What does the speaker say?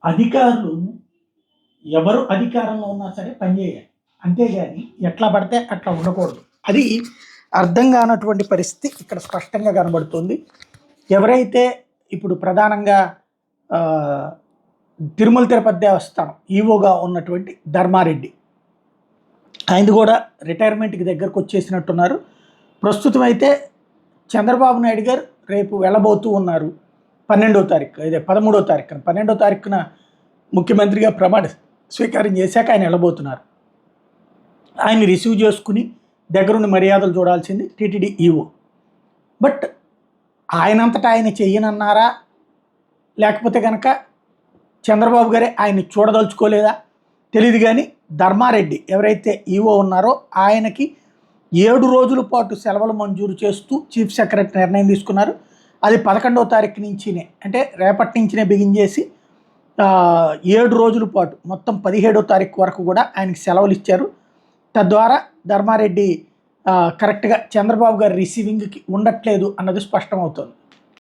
అధికారులు ఎవరు అధికారంలో ఉన్నా సరే పనిచేయాలి. అంతేగాని ఎట్లా పడితే అట్లా ఉండకూడదు. అది అర్థం కానటువంటి పరిస్థితి ఇక్కడ స్పష్టంగా కనబడుతుంది. ఎవరైతే ఇప్పుడు ప్రధానంగా ఆహ్, తిరుమల తిరుపతి దేవస్థానం ఈవోగా ఉన్నటువంటి ధర్మారెడ్డి. ఆయనది కూడా రిటైర్మెంట్‌కి దగ్గరకొచ్చేసినట్టున్నారు. ప్రస్తుతం అయితే చంద్రబాబు నాయుడు గారు రేపు వెళ్ళబోతూ ఉన్నారు. 12వ తారీఖు ఇదే 13వ తారీఖున 12వ తారీఖున ముఖ్యమంత్రిగా ప్రమాణ స్వీకారం చేశాక ఆయన వెళ్ళబోతున్నారు. ఆయన్ని రిసీవ్ చేసుకుని దగ్గరుండి మర్యాదలు చూడాల్సింది టీటీడీ ఈవో. బట్ ఆయనంతటా ఆయన చెయ్యనన్నారా? లేకపోతే గనక చంద్రబాబు గారే ఆయన్ని చూడదలుచుకోలేదా? తెలీదు గానీ ధర్మారెడ్డి ఎవరైతే ఈవో ఉన్నారో ఆయనకి 7 రోజుల పాటు సెలవులు మంజూరు చేస్తూ చీఫ్ సెక్రటరీ నిర్ణయం తీసుకున్నారు. అది 11వ తారీఖు నుంచినే అంటే రేపటి నుంచినే బిగించేసి 7 రోజుల పాటు మొత్తం 17వ తారీఖు వరకు కూడా ఆయనకి సెలవులు ఇచ్చారు. తద్వారా ధర్మారెడ్డి కరెక్ట్‌గా చంద్రబాబు గారి రిసీవింగ్‌కి ఉండట్లేదు అన్నది స్పష్టమవుతోంది.